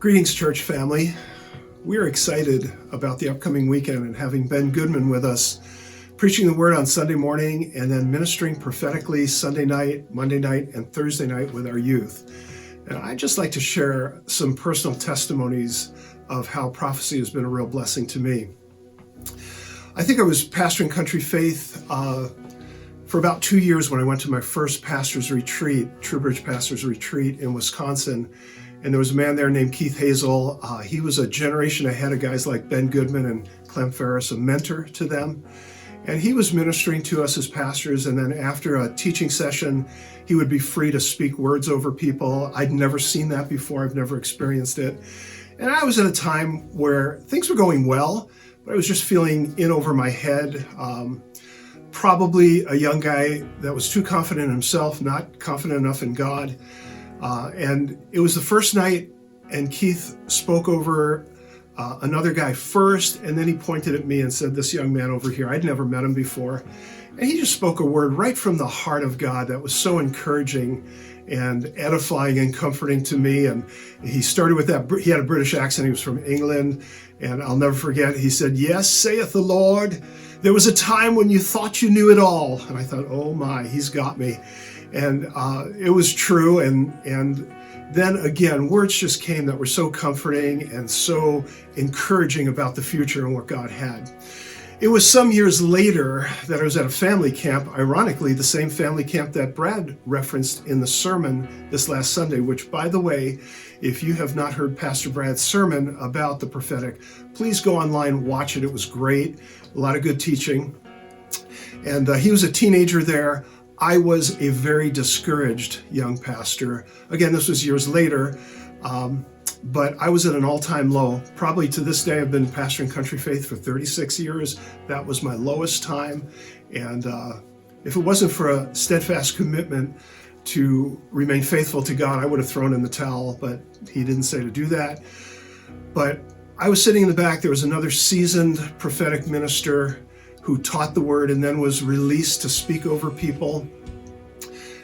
Greetings, church family. We're excited about the upcoming weekend and having Ben Goodman with us, preaching the word on Sunday morning and then ministering prophetically Sunday night, Monday night, and Thursday night with our youth. And I'd just like to share some personal testimonies of how prophecy has been a real blessing to me. I think I was pastoring Country Faith for about 2 years when I went to my first pastor's retreat, Truebridge Pastor's Retreat in Wisconsin. And there was a man there named Keith Hazel. He was a generation ahead of guys like Ben Goodman and Clem Ferris, a mentor to them. And he was ministering to us as pastors. And then after a teaching session, he would be free to speak words over people. I'd never seen that before. I've never experienced it. And I was at a time where things were going well, but I was just feeling in over my head. Probably a young guy that was too confident in himself, not confident enough in God. And it was the first night, and Keith spoke over another guy first, and then he pointed at me and said, "This young man over here," I'd never met him before. And he just spoke a word right from the heart of God that was so encouraging and edifying and comforting to me. And he started with that, he had a British accent, he was from England, and I'll never forget, he said, "Yes, saith the Lord, there was a time when you thought you knew it all." And I thought, oh my, he's got me. And it was true. And then again, words just came that were so comforting and so encouraging about the future and what God had. It was some years later that I was at a family camp, ironically, the same family camp that Brad referenced in the sermon this last Sunday, which, by the way, if you have not heard Pastor Brad's sermon about the prophetic, please go online, watch it. It was great. A lot of good teaching. And he was a teenager there. I was a very discouraged young pastor. Again, this was years later, but I was at an all-time low. Probably to this day, I've been pastoring Country Faith for 36 years. That was my lowest time. And if it wasn't for a steadfast commitment to remain faithful to God, I would have thrown in the towel, but he didn't say to do that. But I was sitting in the back. There was another seasoned prophetic minister who taught the word and then was released to speak over people.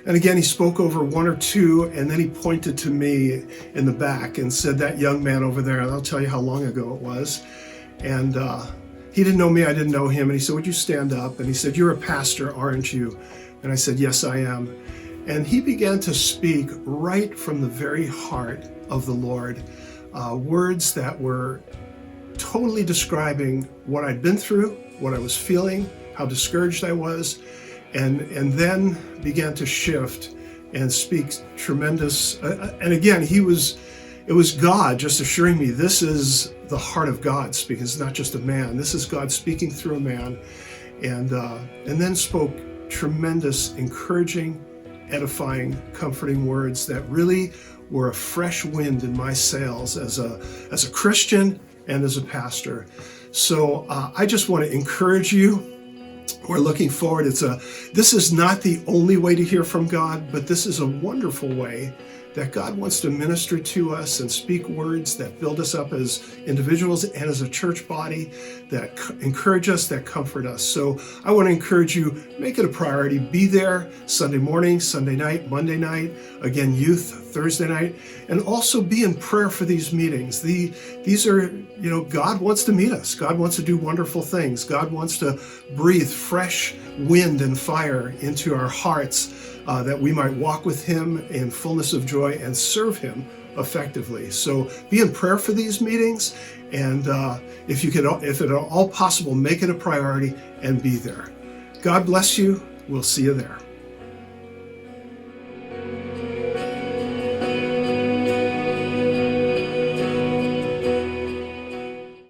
And again, he spoke over one or two, and then he pointed to me in the back and said, "That young man over there," and I'll tell you how long ago it was. And he didn't know me, I didn't know him. And he said, "Would you stand up?" And he said, "You're a pastor, aren't you?" And I said, "Yes, I am." And he began to speak right from the very heart of the Lord, words that were totally describing what I'd been through, what I was feeling, how discouraged I was, and then began to shift and speak tremendous. And again, it was God just assuring me, this is the heart of God speaking. It's not just a man. This is God speaking through a man. And then spoke tremendous, encouraging, edifying, comforting words that really were a fresh wind in my sails as a Christian and as a pastor. So I just want to encourage you. We're looking forward. This is not the only way to hear from God, but this is a wonderful way that God wants to minister to us and speak words that build us up as individuals and as a church body, that encourage us, that comfort us. So I want to encourage you, make it a priority. Be there Sunday morning, Sunday night, Monday night, again, youth, Thursday night, and also be in prayer for these meetings. These are, God wants to meet us. God wants to do wonderful things. God wants to breathe fresh wind and fire into our hearts, that we might walk with him in fullness of joy and serve him effectively. So be in prayer for these meetings, and if at all possible, make it a priority and be there. God bless you. We'll see you there.